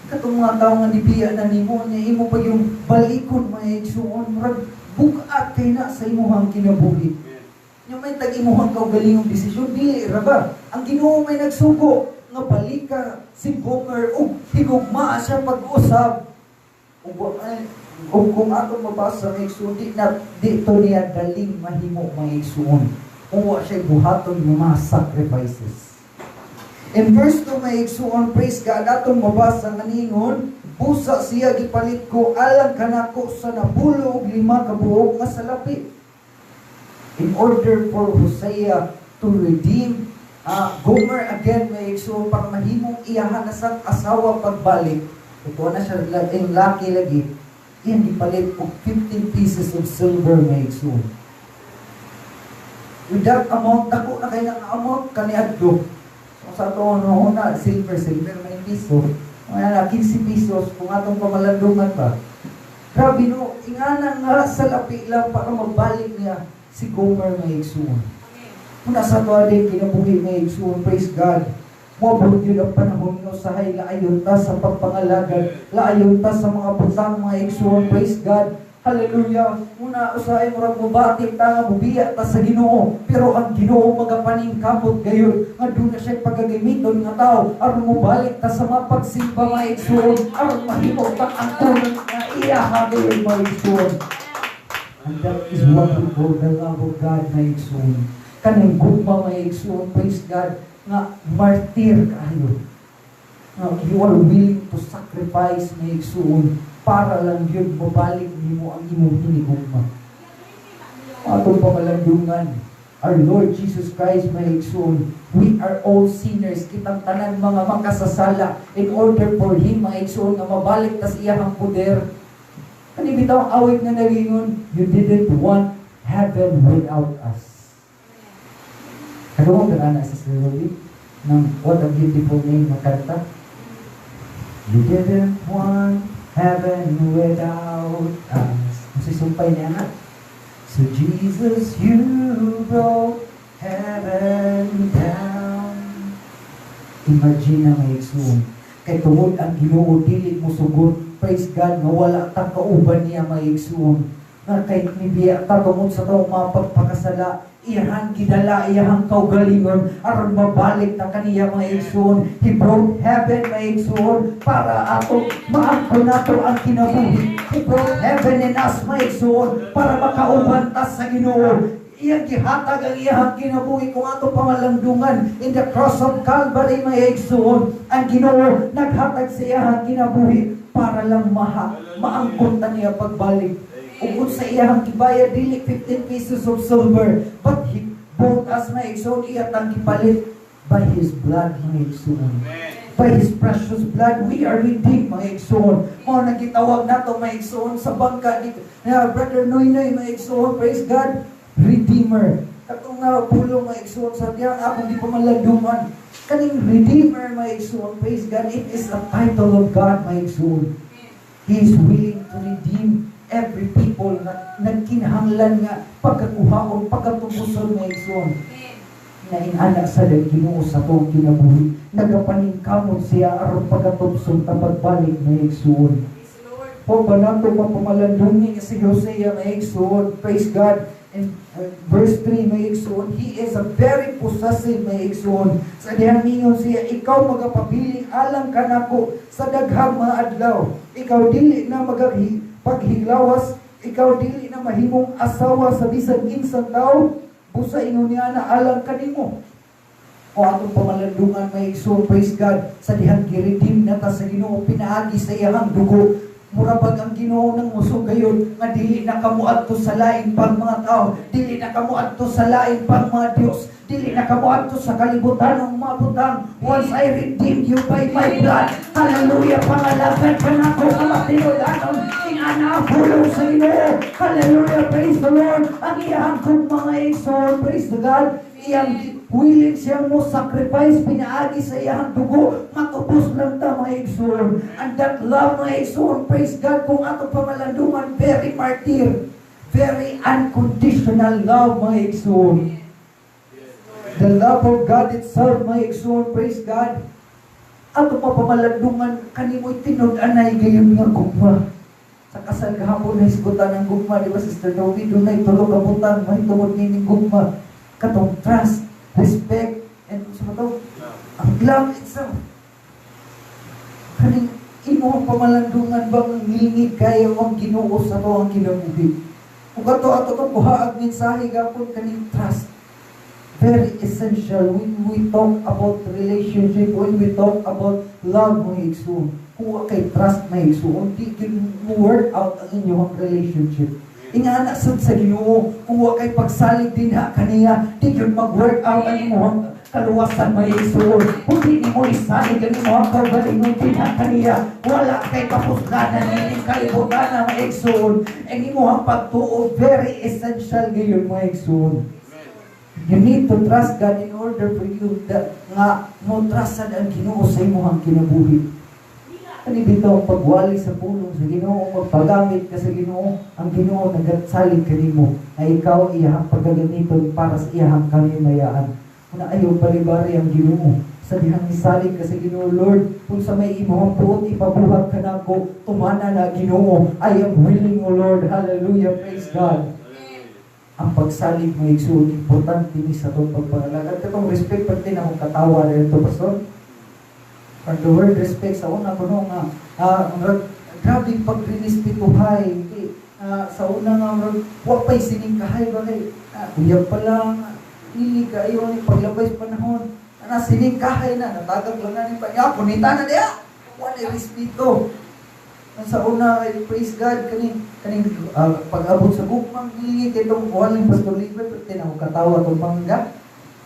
katong mga tao nga nibiya na nimo, niya imo pa yung balikon maigsuon, murag bukat kay na sa imuhang kinabuhi. Yung may tag-imuhang kaugalingong desisyon, dili ra ba? Ang Ginoo may nagsugo, nga balika si Gomer, o higugma siya pag-usab. O kung ato mabasa maigsuon, dito niya daling mahimo maigsuon. Uwa siya buhaton ng mga sacrifices. In verse 2 maigsuon, praise God, atong mabasa nga ningon, busa siya gipalit ko, alang kanako sa nabulo og 5 ka buok nga salapi. In order for Hosea to redeem Gomer again, maigsuon, para mahimong iyahan na sa asawa pagbalik. Ito na siya yung laki lagi. Iyan gipalit og 15 pieces of silver maigsuon. With that amount, dako na kayo ng amount kaniadto. Sa ito, na silver, may piso. Mga na, 15 pesos, kung atong pamalandungan pa. Grabe no, ingana nga sa lapi lang para magbalik niya si Gomer maigsuon. Muna sa ito din, kinabuhi maigsuon, praise God. Mabot yun ang panahon no sa hay, laayon ta sa pagpangalagad, laayon ta sa mga butang maigsuon, praise God. Hallelujah. Muna usahay mo rin mubati ta nga bubiya ta sa Ginoo. Pero ang Ginoo magapaning kamot gayon. Nga doon na siya pagagamiton nga tao. Aron mo balik ta sa mga pagsimba maigsuon. Aron mahimo ta ang tunang nga iya gayon maigsuon. And that is what we call the love of God maigsuon. Kanang gugma maigsuon, praise God, nga martir kayo. You are willing to sacrifice maigsuon para lang yun mabalik nimo ang imong hinigugma. Atong pamalandungan, our Lord Jesus Christ maigsuon, we are all sinners, kitang tanan mga makasasala, in order for Him maigsuon nga mabalik ta sa iyang poder. Kani bitaw awit nga nagingon, you didn't want heaven without us. Ano mo kana sa Slowly ng What a Beautiful Name na kanta? You didn't want heaven without us. Masisumpay niya nga. So Jesus, you brought heaven down. Imagine na maigsuon. Kay tungod ang Ginoo dili mo sugod. Praise God, nga wala ta kauban niya maigsuon. Nga kay nibiya ta tungod sa taong mga pagpakasala, iyahan gidala, iyahang kaugalingon, aron mabalik ta kaniya maigsuon. He brought heaven maigsuon para ato maangkon nato ang kinabuhi. He brought heaven and us maigsuon para makauban ta sa Ginoo. Iyang gihatag ang iyang kinabuhi kung ato pamalandungan in the cross of Calvary maigsuon. Ang Ginoo naghatag sa iyang kinabuhi para lang maangkon ta niya pagbalik. Ugod sa iyang gibaya dili 15 pieces of silver, but He bought us maigsuon, iya tang gipalit by His blood maigsuon. By His precious blood we are redeemed maigsuon. Mao nagitawag nato maigsuon sa bangka ni Brother Noynoy maigsuon, praise God, Redeemer. Katong nga pulong maigsuon sa diyang ako di pamalandungan. Kaning Redeemer maigsuon, praise God, it is a title of God maigsuon. He is willing to redeem every people na nagkinahanglan nga pagkakuhaon, pagkatubuson mga igsoon. Na inanak sa Ginoo sa tong kinabuhi. Nagapaningkamot siya aron pagkatubson tapagbalik mga igsoon. Po ba nato mapamalandungi si Hosea mga igsoon? Praise God. In verse 3 mga igsoon, he is a very possessive mga igsoon. Sa dihan ningon siya, ikaw magapabiling alang kanako sa daghang mga adlaw. Ikaw dili na paghilawas, ikaw dili na mahimong asawa sa bisan kinsang tao, busa ingon niya na alang kanimo. O atong pamalandungan mga igsoon, praise God, sa dihang giredeem na ta sa Ginoo, pinaagi sa iyang dugo. Murabag ang Ginoo ng musog gayon nga dili na kamo adto sa lain pang mga tao, dili na kamo adto sa lain pang mga Dios, dili na kamo adto sa kalibutan ng mga butang. Once I redeemed you by my blood, hallelujah, pangalagan ka na ko kamatinudanon ingana pulong sa Ginoo, hallelujah, praise the Lord. Ang iyang kong mga igsoon, praise the God, iyang willing siyang mo sacrifice, pinaagi sa iyang dugo, matubos lang ta mga igsoon. And that love mga igsoon, praise God, kung ato pamalandungan, very martyr, very unconditional love mga igsoon. The love of God itself mga igsoon, praise God. Ato pamalandungan, kanimoy tinud-anay gayon nga gugma. Sa kasal kahapon na hisgutan ng gugma, di ba Sister Novi, doon na itulog kabutan, mahitungod nining gugma. Katong trust, respect, and sa ito, ang love itself. Kaning imo ang pamalandungan bang ngingig kayo ang Ginoo sa to ang kinabuhi. Kung ato itong buhaag mensahe gapon kaning trust. Very essential when we talk about relationship, when we talk about love mga igsoon. Kung kay trust mga igsoon, di mo work out ang inyong relationship. Ingana sa Ginoo, kung kay pagsalig din ha kaniya, di yun mag-work out ang inyong kaluwasan mga igsoon. Kung di mo isalig ang inyong kaugalingon din ha kaniya, wala kay kapusganan, hindi kalibutan na mga igsoon. Ang inyong pagtuo, very essential ngayon mga igsoon. You need to trust God in order for you nga mo trustan ang Ginoo sa imong kinabuhi. Kani dito ang pagwali sa pulong sa Ginoo, magpagamit ka sa Ginoo, ang Ginoo nagsalig kanimo ay ikaw iyang pagagamiton para sa iyang kamimayaan. Kung ayaw balibari ang Ginoo, sa dihang isalig ka sa Ginoo, Lord, kung sa may imong puot ipabuhat ka nako, tumana na Ginoo, I am willing, O Lord, hallelujah, praise God. Ang pagsalig mo igsoon, importante ni sa itong pagpangalaga. Katong respect pati na akong katawa na ito, Pastor. And the word respect sa una ko nung grabe pag-rinispituhay. Sa una nga, wapay siningkahay ba kay uyab pa lang, hindi kayo ni paglabay sa panahon. Siningkahay na, natagag lang na ni pa. Kunita na diya! Wala respeto. Sa una, praise God, kaning pag-abot sa bukmang hili, itong walang Pastor Libre, pati na katawa itong mangga.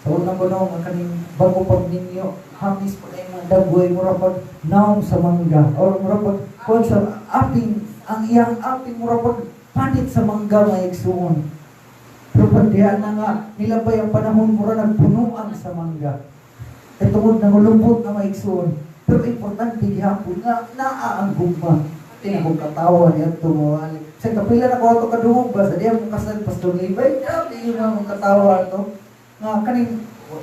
Sa una ko nung kaning bago pag ninyo, hamis pa kayo mga dagway, mura pag naong sa mangga, o mura pag kung sa aping, ang iyang aping, mura pag panit sa mangga, mga igsoon. Pero pag diyan na nga, nilabay ang panahon, mura nagpunuan sa mangga. At tungod na ulubot na mga igsoon. Pero importante gihapon nga, naa ang gugma. Tinagong katawa niya tumawali. Sa kapila na ko ito kadungog ba? Sa diya mong kasal, Pastor Levi, di yun ang katawa ito. Nga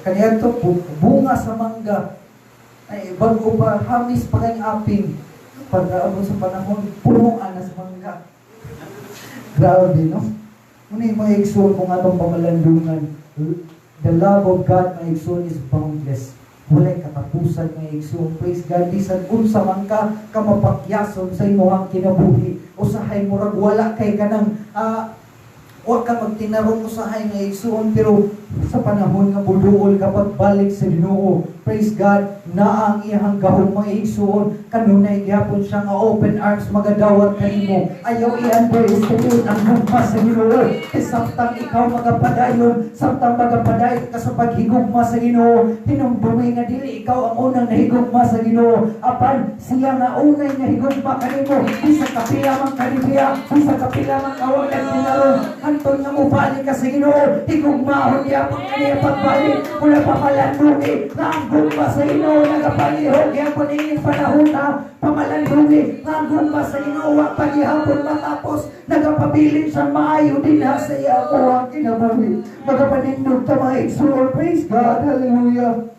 kaniya ito, bunga sa mangga. Ay, bago pa, hamis pa kayong aping. Pag-aabot sa panahon, punuan na sa mangga. Grabe, no? Muna yung mga igsoon kung atong pamalandungan. The love of God, mga igsoon, is boundless. Walay katapusan nga igsoon. Praise God. Bisan unsa man ka kamapakyason sa imong kinabuhi. Usahay murag wala kay kanang wa ka magtinarong usahay nga igsoon, pero sa panahon nga buduol ka pagbalik sa Ginoo. Praise God. Na ang iyang gahong mga igsoon, kanunay gyapon siya nga open arms magadawat kanimo. Ayaw i-underestimate ang gugma sa Ginoo. Samtang ikaw magapadayon, samtang magapadayon ka sa paghigugma sa Ginoo, hinumdumi nga dili ikaw ang unang nahigugma sa Ginoo. Apan siya nga unay nahigugma kanimo. Isa kapila man kanibiya, isa kapila man kawalan tinaron. Anton nga mubalik ka sa Ginoo, higugmahon niya Gihapon kaniya pagbalik mula pamalandungi nga ang gumba sa Ginoo nagapalihog gihapon ining panahon na pamalandungi nga ang gumba sa Ginoo wa pa gihapon matapos nagapabilin sa maayo din ha sa iya ako ang kinabuhi magapanindog ta mga igsoon. Praise God, hallelujah.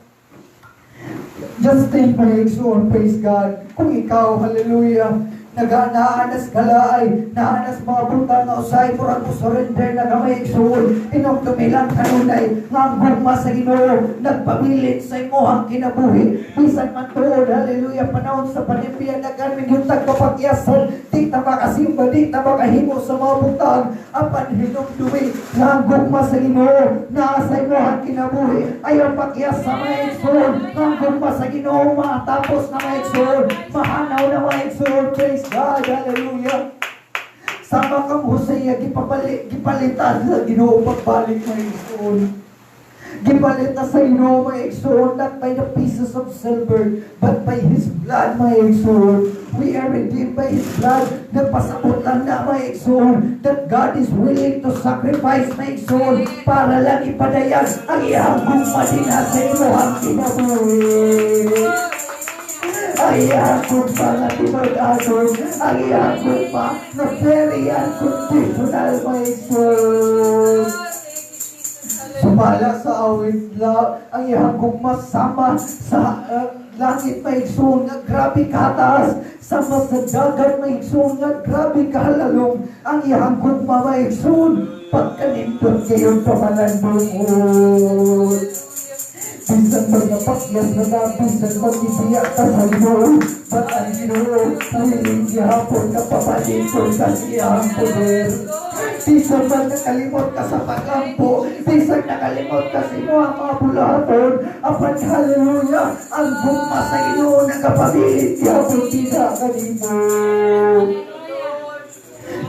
Just think mga igsoon, praise God. Kung ikaw, hallelujah, naanas kalaay, naanas mga buta nga usay, murag mo surrender na kamay igsoon, inong tumilang kanunay, nga ang gugma sa Ginoo, nagpabilin sa imohang kinabuhi, bisan man tuod, hallelujah, panahon sa panimbiyan na gaming yung tagpapagyasan, di ta makasimba, di ta makahimo sa mga butang, apan hinumdumi, nga ang gugma sa Ginoo, naa sa imohang kinabuhi, ayaw pagyas sa mga igsoon, nga ang gugma sa Ginoo, matapos na mga igsoon, mahanaw na mga igsoon. Praise God, hallelujah. Sama kang Hosea, gipalitan sa Ginoo pagbalik mga igsoon. Gipalitan sa Ginoo mga igsoon, not by the pieces of silver, but by His blood mga igsoon. We are redeemed by His blood. Nagpasabot lang na mga igsoon that God is willing to sacrifice mga igsoon para lang ipadayag ang iyang gugma din sa imohang kinabuhi. Ang kung mga timag-anon, ang kung na very unconditional my soul. Sumala sa awit lang, ang kung masama sa langit may soul nga grabe kataas, sama sa dagat may soul nga grabe kahalalong, ang kung may soul, pagkanindot kayo pamalandong. Bisan magnapakyas na na, bisan mag-ibiyak ka sa Ginoo, ba't ang Ginoo, huling gihapon na papalikod ka siyang poder. Bisan nakalimot ka sa pagampo, bisan nakalimot ka sa imo ang mga bulaton, apan hallelujah, ang gugma sa Ginoo nakapabilit gihapon kita kanino.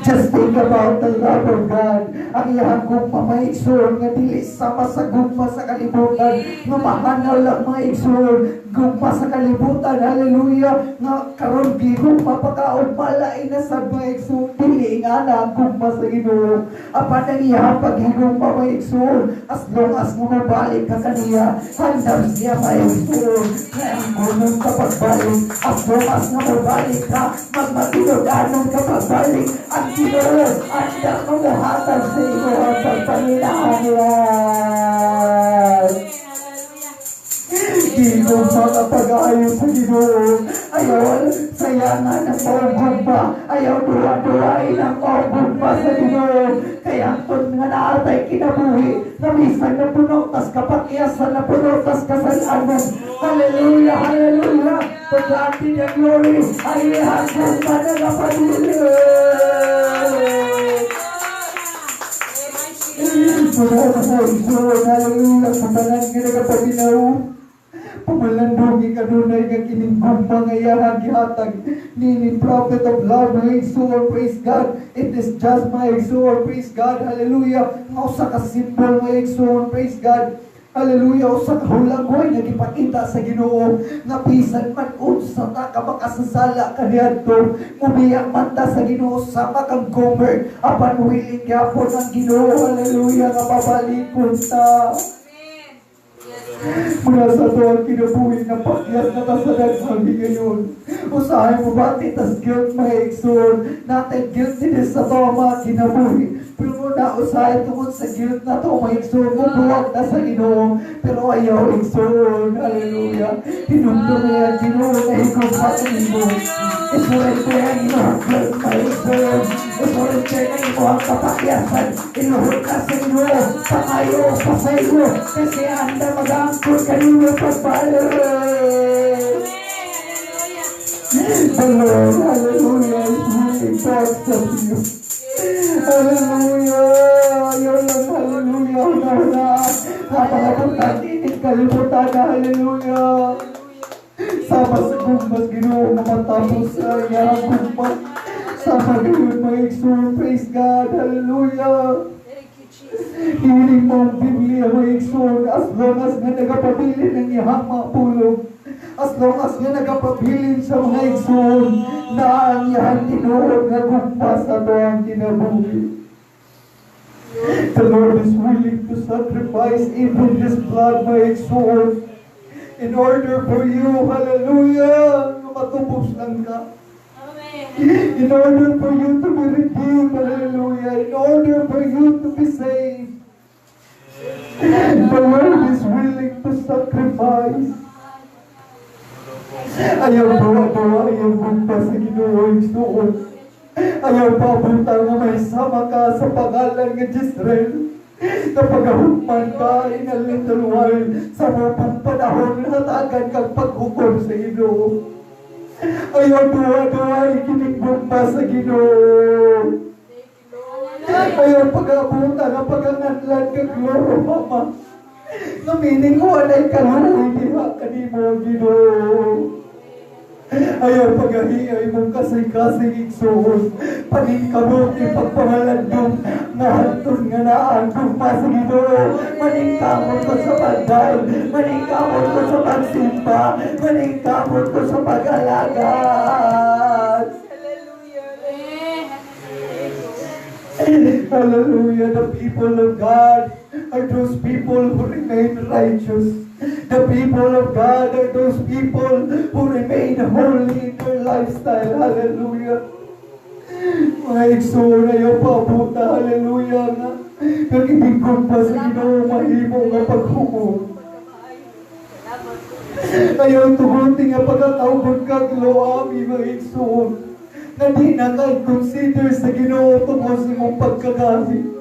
Just think about the love of God. Ang iyang gugma mga igsoon nga dili sama sa gugma sa kalibutan nga mahanaw lang mga igsoon gugma sa kalibutan, hallelujah, nga karon gigugma pagkaon malain na sa mga igsoon dili nga na ang gugma sa Ginoo. Apan ang iyang paghigugma mga igsoon as long as mabalik ka kaniya, handam siya mga igsoon nga ang gunong ka pagbalik. As long as mabalik ka, magmatulog-anon ka pagbalik, ang Ginoo, anda mamuhatag sa iyo ang pagpaminahan. Ginoo mga pag-aayos sa Ginoo. Ayaw sayangan ang paugugma. Ayaw duwa-duwain ang paugugma sa Ginoo. Kaya ang nga naatay kinabuhi, namisan na puno, tas kapakyasan na puno, tas kasalanan. Hallelujah, hallelujah. To God be the glory. Ay hanggang pa na napadili. Hallelujah, sa tanan ginagapaginaw, pamalandugi kanunay nga kiningkumpa nga iyahang gihatag ni prophet of love, my soul, praise God. It is just my soul, praise God, hallelujah. Nga usa ka symbol, my soul, praise God. Hallelujah, usa ka hulagoy nagipakita sa Ginoo nga bisan man unsa ta ka makasasala kaniadto, umiyak man ta sa Ginoo sama kang gomer, apan willing gyapon ang Ginoo, hallelujah, nga mabalikon ta. Mula sa doon kinabuhi na pakyas na tasadag hanggang ngayon. Usahay mo ba titas guilt mga igsoon, natin guilt din sa to mga kinabuhi. Pero muna usahay tungkol sa guilt na to mga igsoon, bubuwag na sa Ginoo. Pero ayaw igsoon, hallelujah. Hinumdum na yan Ginoo na ikaw pa kanino. Isurrender ang iyong guilt mga igsoon. Isurrender na imo ang kapakyasan. Inuhod na sa Ginoo, pangayo pa sa iyo. Kasi anda mag-aangkot kanino pagbalik. The Lord, hallelujah, is really talks of you. Hallelujah, yun lang, hallelujah, hula-hula. Napakapuntan, tinig kalimutan na, hallelujah. Sama sa gugmas, Ginoo, matapos sa iyang gugmas. Sama ngayon, mga igsoon, praise God, hallelujah. Hiling mo ang Biblia, mga igsoon, as long as nga nagapabili ng iyang mga pulong. As long as nga nagapabilin sa mga igsoon na ang iyang tinuod nga gugma sa to ang kinabuhi. The Lord is willing to sacrifice even His blood, my soul, in order for you, hallelujah, na matubos lang ka. In order for you to be redeemed, hallelujah, in order for you to be saved. The Lord is willing to sacrifice. Ayaw bawa-bawa, ayaw bumpa sa Ginoo Igsoon. Ayaw papunta nga may sama ka sa pangalan ng Israel. Kapag ahukman ka in a little while, sa mapang panahon, hatagan kang paghukom sa Ginoo. Ayaw duwa-duwa, ikinigumpa sa Ginoo. Ayaw pag-abuta nga pag-angatlan ka gloro, Mama. Namining ko anay kaluoy diha kanimo, Ginoo. Ayaw pag-ahiyay mong kasay-kasay igsoon. Paningkamot ipagpangalandong nga hantod nga naangkong pa sa Ginoo. Maningkamot ko sa pagdal, maningkamot ko sa pagsimpa, maningkamot ko sa pag-alagat. Hallelujah. The people of God are those people who remain righteous. The people of God are those people who remain holy in their lifestyle. Hallelujah. Mga igsoon na yung pabuta. Hallelujah nga. Nagibigod pa sa Ginoo mahimo nga paghukom. Ayaw tugunti nga pagkatawgon kag loami, mga igsoon. Na di na kay consider sa Ginoo tungkol sa imong pagkagahi.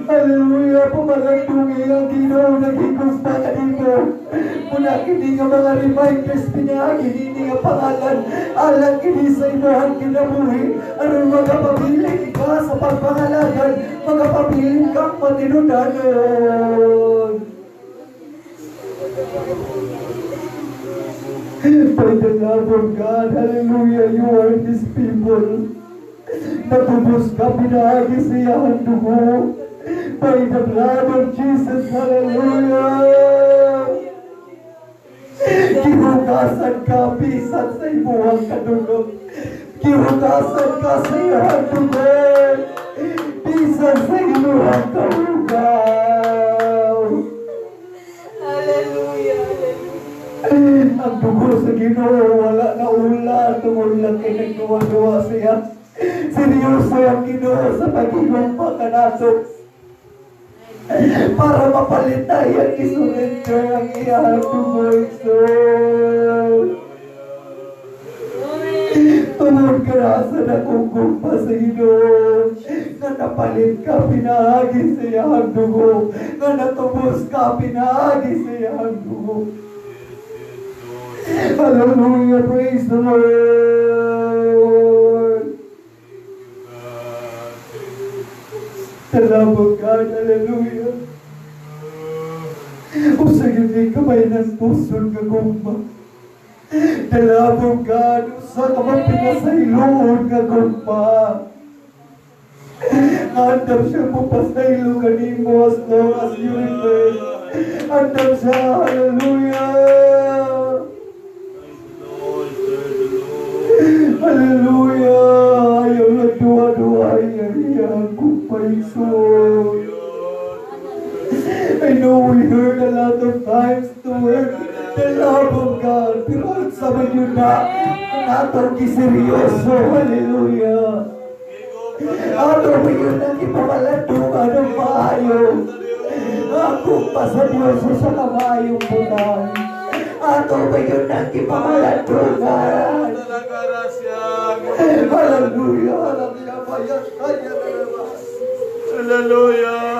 Hallelujah, pumalandungi ang Ginoo nagigumpa ka dito. Muna kini nga mga reminders pinagi nini nga pangalan alang kini sa imuhang kinabuhi. Aron magapabiling ka sa pagpangalagan, magapabiling kang matinudanon. By the love of God, hallelujah, you are His people. Natubos ka, pinahagi sa iyang dugo. By the blood of Jesus, hallelujah. Kihugasan ka, pisat sa imuhang kadulog. Kihugasan ka sa iyang dugo. Pisat sa imuhang kahugaw. Hallelujah. Ang dugo sa Ginoo, wala na ula. Tungol lang kay nagduwa-duwa siya. Seryoso ang Ginoo sa pagigumpa ka nato. Para mapalit tayo ang isurrender ang iyang dugo. Tungod ka na sa nagugumpa sa Ginoo. Nga napalit ka, pinahagi sa iyang dugo. Nga natubos ka, pinahagi sa iyang dugo. Hallelujah, praise the Lord. The love of God, hallelujah. O sa hindi kamay ng pusod ka gumba. The love of God, o sa kamay pinasayloon ka gumba. Andam siya po pasaylo kanimo as long as you return. Andam siya, hallelujah. Hallelujah! Ayaw na dua-dua iyang kumpaiso. I know we heard a lot of times the word, the love of God. Pero sabi nyo na, natong kiseryoso. Hallelujah! Ato ba yun ang ipamalandungan ng maayo? Ako pa sa Diyos sa kamayong bulan. Ato ba yun ang ipamalandungan? Hallelujah! Hallelujah!